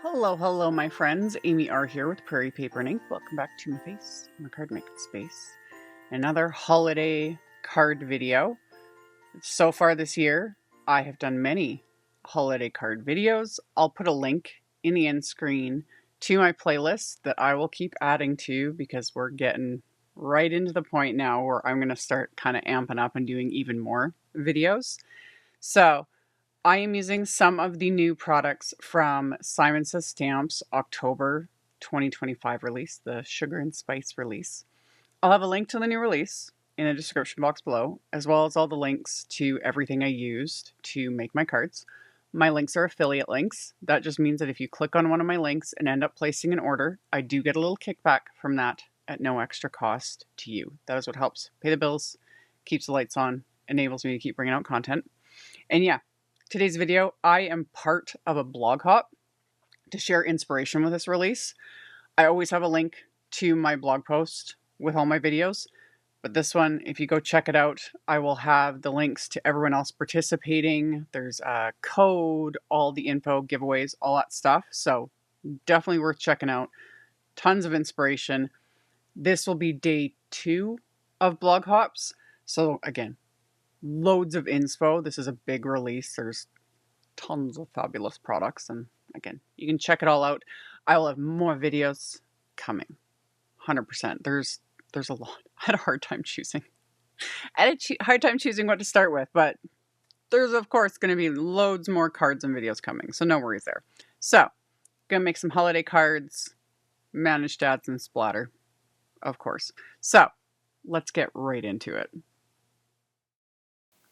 Hello, hello, my friends. AmyR here with Prairie Paper and Ink. Welcome back to my face, my card making space. Another holiday card video. So far this year, I have done many holiday card videos. I'll put a link in the end screen to my playlist that I will keep adding to because we're getting right into the point now where I'm going to start kind of amping up and doing even more videos. So I am using some of the new products from Simon Says Stamps October 2025 release, the Sugar and Spice release. I'll have a link to the new release in the description box below, as well as all the links to everything I used to make my cards. My links are affiliate links. That just means that if you click on one of my links and end up placing an order, I do get a little kickback from that at no extra cost to you. That is what helps pay the bills, keeps the lights on, enables me to keep bringing out content. And yeah, today's video, I am part of a blog hop to share inspiration with this release. I always have a link to my blog post with all my videos, but this one, if you go check it out, I will have the links to everyone else participating. There's a code, all the info, giveaways, all that stuff. So definitely worth checking out. Tons of inspiration. This will be day 2 of blog hops. So again, loads of inspo. This is a big release. There's tons of fabulous products. And again, you can check it all out. I will have more videos coming. 100%. There's a lot. I had a hard time choosing. Hard time choosing what to start with, but there's of course going to be loads more cards and videos coming. So no worries there. So, going to make some holiday cards, manage to add some splatter, of course. So, let's get right into it.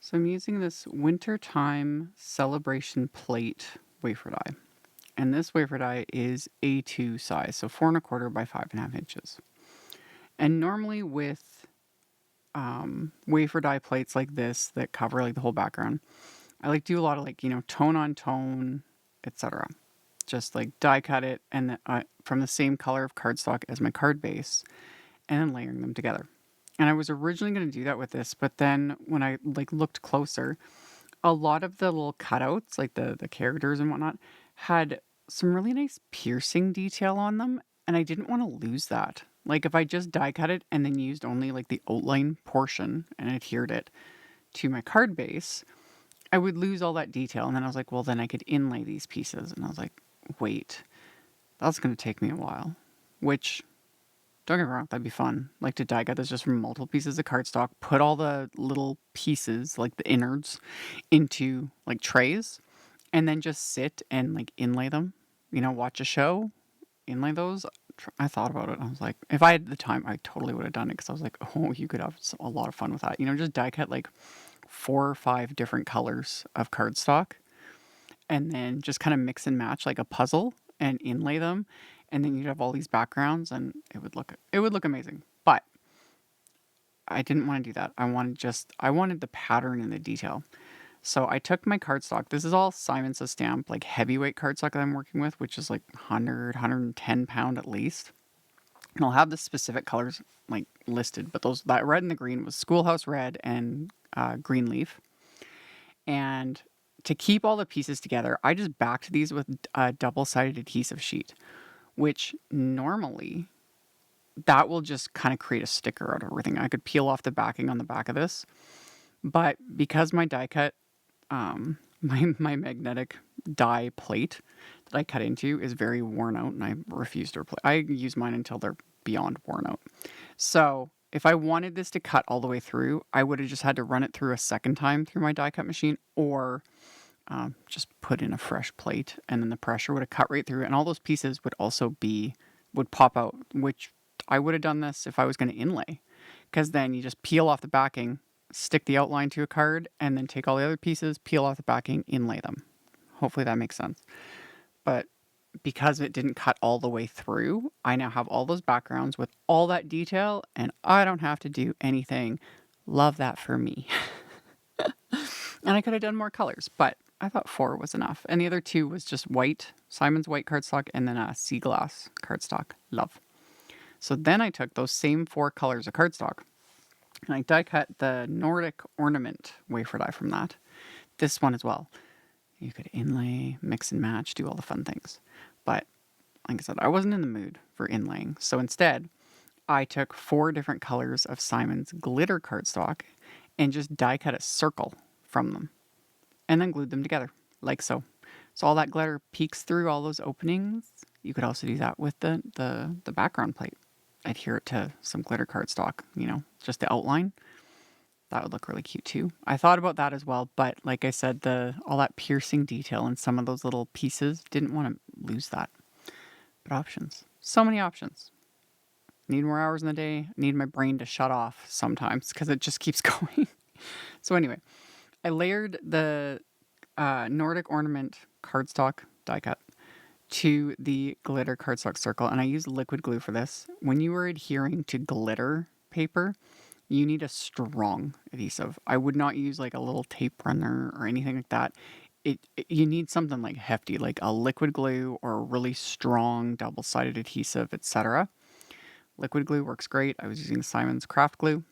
So I'm using this Wintertime Celebration Plate wafer die. And this wafer die is A2 size, so 4 1/4 by 5 1/2 inches. And normally with wafer die plates like this that cover like the whole background, I like to do a lot of like, tone on tone, etc. Just like die cut it and from the same color of cardstock as my card base and then layering them together. And I was originally going to do that with this, but then when I looked closer, a lot of the little cutouts, like the characters and whatnot, had some really nice piercing detail on them, and I didn't want to lose that. Like if I just die cut it and then used only like the outline portion and adhered it to my card base, I would lose all that detail. And then I was like, well, then I could inlay these pieces. And I was like, wait, that's going to take me a while, which... Don't get me wrong, that'd be fun. Like to die cut this just from multiple pieces of cardstock, put all the little pieces, like the innards, into like trays, and then just sit and like inlay them. Watch a show, inlay those. I thought about it. I was like, if I had the time, I totally would have done it because I was like, oh, you could have a lot of fun with that. Just die cut like 4 or 5 different colors of cardstock, and then just kind of mix and match like a puzzle and inlay them. And then you'd have all these backgrounds and it would look amazing. But I didn't want to do that. I wanted the pattern and the detail. So I took my cardstock. This is all Simon Says Stamp, like heavyweight cardstock that I'm working with, which is like 100, 110 pound at least. And I'll have the specific colors like listed, but that red and the green was Schoolhouse Red and Green Leaf. And to keep all the pieces together, I just backed these with a double-sided adhesive sheet, which normally that will just kind of create a sticker out of everything. I could peel off the backing on the back of this, but because my die cut, my magnetic die plate that I cut into is very worn out, and I refuse to replace. I use mine until they're beyond worn out. So if I wanted this to cut all the way through, I would have just had to run it through a second time through my die cut machine, or just put in a fresh plate, and then the pressure would have cut right through it, and all those pieces would pop out, which I would have done this if I was going to inlay, because then you just peel off the backing, stick the outline to a card, and then take all the other pieces, peel off the backing, inlay them. Hopefully that makes sense. But because it didn't cut all the way through, I now have all those backgrounds with all that detail, and I don't have to do anything. Love that for me. And I could have done more colors, but I thought 4 was enough. And the other 2 was just white, Simon's white cardstock, and then a sea glass cardstock. Love. So then I took those same 4 colors of cardstock and I die cut the Nordic Ornament wafer die from that. This one as well. You could inlay, mix and match, do all the fun things. But like I said, I wasn't in the mood for inlaying. So instead, I took 4 different colors of Simon's glitter cardstock and just die cut a circle from them and then glued them together like so. So all that glitter peeks through all those openings. You could also do that with the background plate. Adhere it to some glitter cardstock, just the outline. That would look really cute too. I thought about that as well, but like I said, all that piercing detail in some of those little pieces, didn't want to lose that. But options. So many options. Need more hours in the day. Need my brain to shut off sometimes because it just keeps going. So anyway, I layered the Nordic Ornament cardstock die cut to the glitter cardstock circle, and I used liquid glue for this. When you are adhering to glitter paper, you need a strong adhesive. I would not use like a little tape runner or anything like that. You need something like hefty, like a liquid glue or a really strong double-sided adhesive, etc. Liquid glue works great. I was using Simon's craft glue,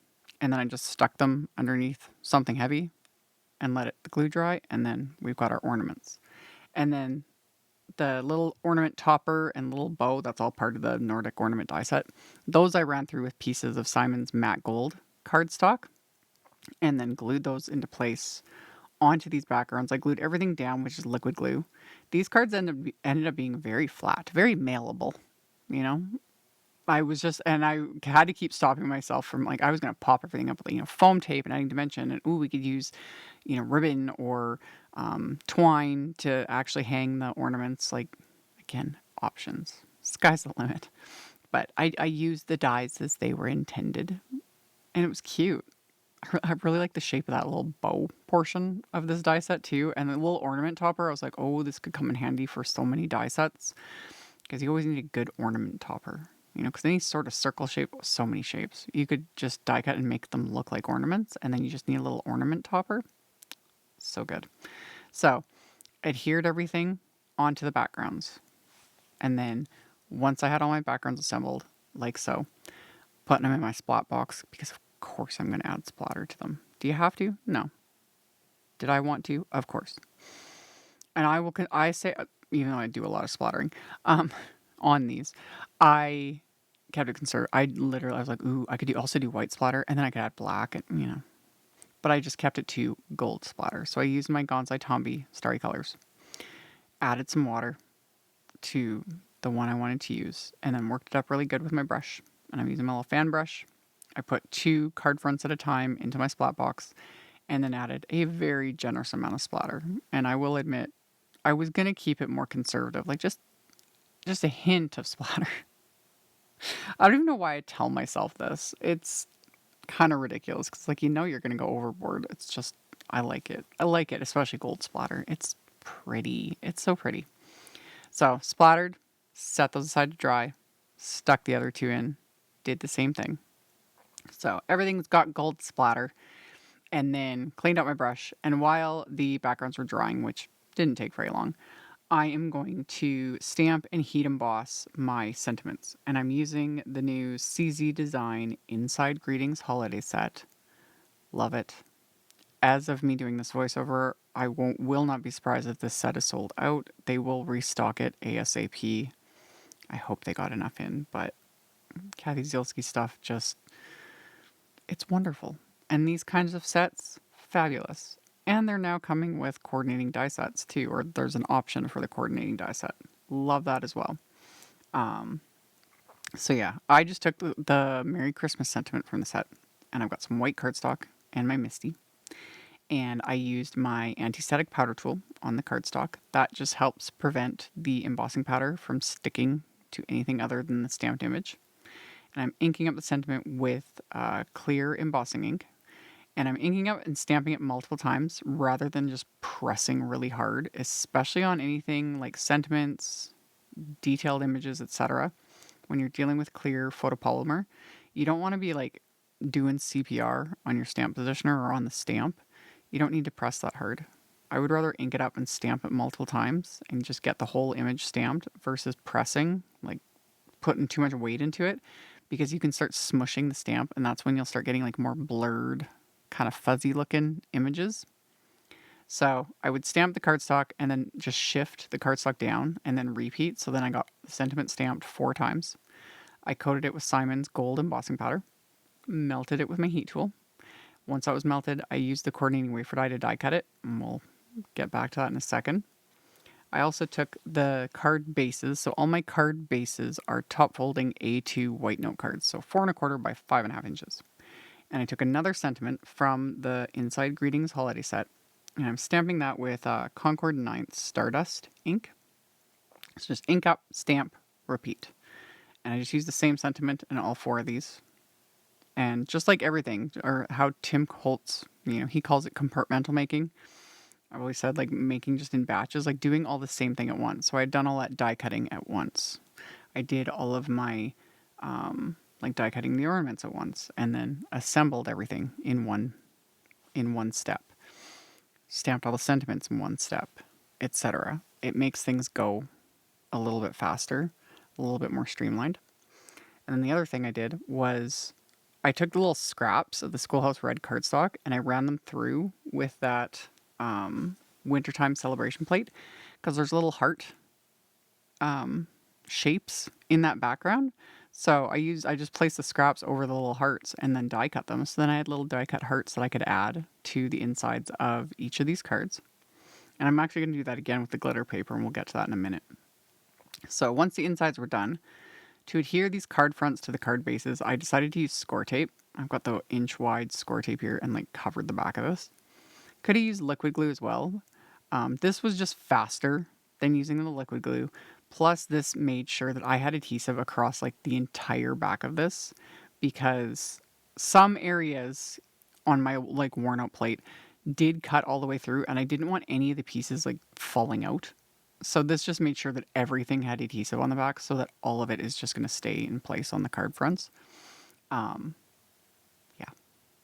and then I just stuck them underneath something heavy and let the glue dry, and then we've got our ornaments. And then the little ornament topper and little bow, that's all part of the Nordic ornament die set. Those I ran through with pieces of Simon's matte gold cardstock and then glued those into place onto these backgrounds. I glued everything down, which is liquid glue. These cards ended up being very flat, very mailable, you know? I was just, and I had to keep stopping myself from like, I was going to pop everything up with, foam tape and adding dimension. And, we could use, ribbon or twine to actually hang the ornaments. Like, again, options. Sky's the limit. But I used the dies as they were intended. And it was cute. I really like the shape of that little bow portion of this die set too. And the little ornament topper, I was like, oh, this could come in handy for so many die sets. Because you always need a good ornament topper. Because any sort of circle shape, so many shapes. You could just die cut and make them look like ornaments, and then you just need a little ornament topper. So good. So, adhered everything onto the backgrounds. And then, once I had all my backgrounds assembled, like so, putting them in my splat box, because of course I'm going to add splatter to them. Do you have to? No. Did I want to? Of course. And I say, even though I do a lot of splattering, on these, I kept it conservative. I was like, I could also do white splatter, and then I could add black, and But I just kept it to gold splatter. So I used my Gonzai Tombi Starry Colors, added some water to the one I wanted to use, and then worked it up really good with my brush. And I'm using my little fan brush. I put 2 card fronts at a time into my splat box, and then added a very generous amount of splatter. And I will admit, I was going to keep it more conservative, like just a hint of splatter. I don't even know why I tell myself this. It's kind of ridiculous because, you're going to go overboard. It's just, I like it. I like it, especially gold splatter. It's pretty. It's so pretty. So, splattered, set those aside to dry, stuck the other 2 in, did the same thing. So, everything's got gold splatter, and then cleaned out my brush. And while the backgrounds were drying, which didn't take very long, I am going to stamp and heat emboss my sentiments. And I'm using the new CZ Design Inside Greetings holiday set. Love it. As of me doing this voiceover, I will not be surprised if this set is sold out. They will restock it ASAP. I hope they got enough in, but Kathy Zielski stuff it's wonderful. And these kinds of sets, fabulous. And they're now coming with coordinating die sets too, or there's an option for the coordinating die set. Love that as well. So yeah, I just took the Merry Christmas sentiment from the set, and I've got some white cardstock and my Misty. And I used my anti-static powder tool on the cardstock. That just helps prevent the embossing powder from sticking to anything other than the stamped image. And I'm inking up the sentiment with clear embossing ink. And I'm inking up and stamping it multiple times rather than just pressing really hard, especially on anything like sentiments, detailed images, etc. When you're dealing with clear photopolymer, you don't want to be doing CPR on your stamp positioner or on the stamp. You don't need to press that hard. I would rather ink it up and stamp it multiple times and just get the whole image stamped versus pressing, putting too much weight into it, because you can start smushing the stamp, and that's when you'll start getting more blurred, kind of fuzzy looking images. So I would stamp the cardstock and then just shift the cardstock down and then repeat. So then I got the sentiment stamped 4 times. I coated it with Simon's gold embossing powder, melted it with my heat tool. Once that was melted, I used the coordinating wafer die to die cut it, and we'll get back to that in a second. I also took the card bases. So all my card bases are top folding A2 white note cards. So 4 1/4 by 5.5 inches. And I took another sentiment from the Inside Greetings holiday set, and I'm stamping that with Concord 9th Stardust ink. So just ink up, stamp, repeat. And I just use the same sentiment in all 4 of these. And just like everything, or how Tim Holtz, he calls it compartmental making. I've always said like making just in batches, like doing all the same thing at once. So I had done all that die cutting at once. I did all of my like die cutting the ornaments at once, and then assembled everything in one step. Stamped all the sentiments in one step, etc. It makes things go a little bit faster, a little bit more streamlined. And then the other thing I did was I took the little scraps of the Schoolhouse Red cardstock and I ran them through with that Wintertime celebration plate, because there's little heart shapes in that background. So I just placed the scraps over the little hearts and then die cut them. So then I had little die cut hearts that I could add to the insides of each of these cards. And I'm actually going to do that again with the glitter paper, and we'll get to that in a minute. So once the insides were done, to adhere these card fronts to the card bases, I decided to use score tape. I've got the inch wide score tape here and like covered the back of this. Could have used liquid glue as well. This was just faster than using the liquid glue. Plus, this made sure that I had adhesive across like the entire back of this, because some areas on my like worn out plate did cut all the way through, and I didn't want any of the pieces like falling out. So this just made sure that everything had adhesive on the back, so that all of it is just going to stay in place on the card fronts. Yeah,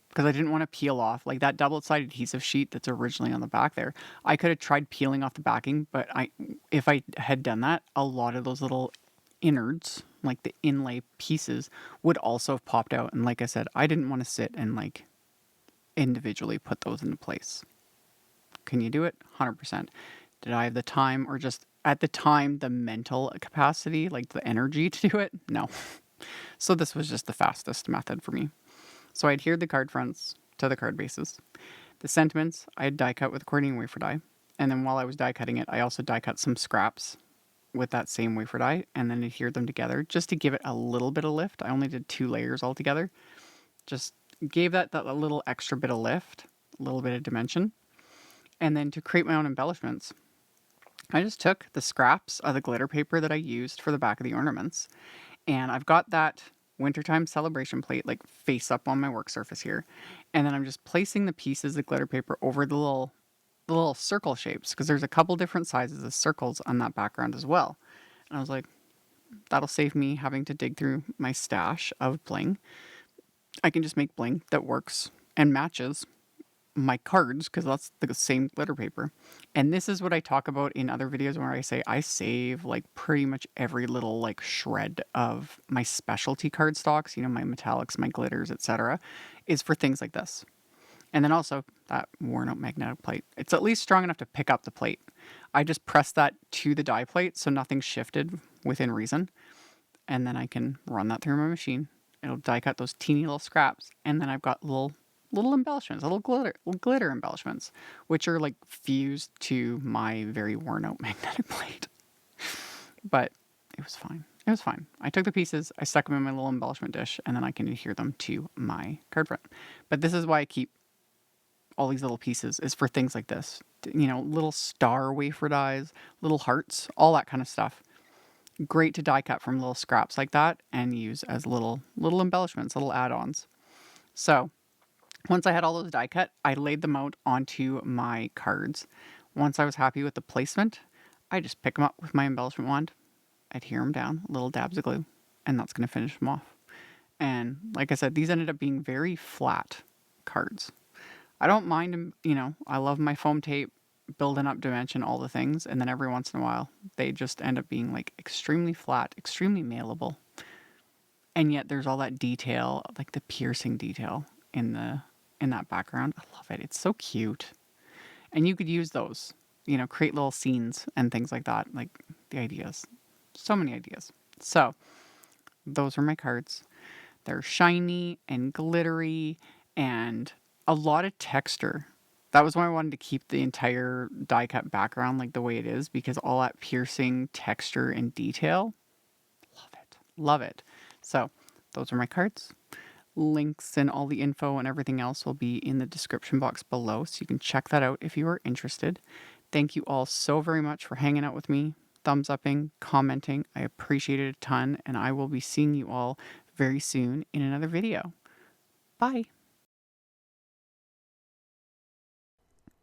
because I didn't want to peel off like that double-sided adhesive sheet that's originally on the back there. I could have tried peeling off the backing, but if I had done that, a lot of those little innards, like the inlay pieces, would also have popped out. And like I said, I didn't want to sit and like individually put those into place. Can you do it? 100%. Did I have the time, or just at the time the mental capacity, like the energy to do it? No. So this was just the fastest method for me. So I adhered the card fronts to the card bases. The sentiments I had die cut with coordinating wafer die. And then while I was die cutting it, I also die cut some scraps with that same wafer die and then adhered them together just to give it a little bit of lift. I only did 2 layers altogether. Just gave that a little extra bit of lift, a little bit of dimension. And then to create my own embellishments, I just took the scraps of the glitter paper that I used for the back of the ornaments, and I've got that Wintertime celebration plate like face up on my work surface here, and then I'm just placing the pieces of glitter paper over the little circle shapes, because there's a couple different sizes of circles on that background as well. And I was like, that'll save me having to dig through my stash of bling. I can just make bling that works and matches my cards, because that's the same glitter paper. And this is what I talk about in other videos where I say I save like pretty much every little like shred of my specialty cardstocks, my metallics, my glitters, etc., is for things like this. And then also that worn out magnetic plate. It's at least strong enough to pick up the plate. I just press that to the die plate so nothing shifted within reason. And then I can run that through my machine. It'll die cut those teeny little scraps. And then I've got little embellishments, little glitter embellishments, which are like fused to my very worn out magnetic plate. But it was fine. It was fine. I took the pieces, I stuck them in my little embellishment dish, and then I can adhere them to my card front. But this is why I keep all these little pieces, is for things like this. Little star wafer dies, little hearts, all that kind of stuff. Great to die cut from little scraps like that and use as little embellishments, little add-ons. So once I had all those die cut, I laid them out onto my cards. Once I was happy with the placement, I just pick them up with my embellishment wand, adhere them down, little dabs of glue, and that's going to finish them off. And like I said, these ended up being very flat cards. I don't mind them, I love my foam tape, building up dimension, all the things, and then every once in a while, they just end up being like extremely flat, extremely mailable. And yet there's all that detail, like the piercing detail in that background. I love it. It's so cute. And you could use those, create little scenes and things like that. Like the ideas. So many ideas. So those are my cards. They're shiny and glittery and a lot of texture. That was why I wanted to keep the entire die cut background like the way it is, because all that piercing texture and detail. Love it. Love it. So those are my cards. Links and all the info and everything else will be in the description box below, so you can check that out if you are interested. Thank you all so very much for hanging out with me, thumbs upping, commenting. I appreciate it a ton, and I will be seeing you all very soon in another video. Bye.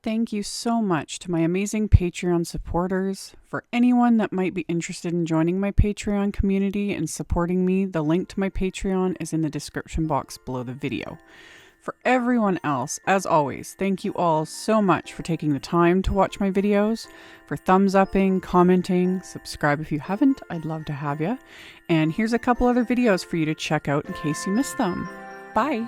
Thank you so much to my amazing Patreon supporters. For anyone that might be interested in joining my Patreon community and supporting me, the link to my Patreon is in the description box below the video. For everyone else, as always, thank you all so much for taking the time to watch my videos, for thumbs upping, commenting, subscribe if you haven't, I'd love to have you. And here's a couple other videos for you to check out in case you missed them. Bye!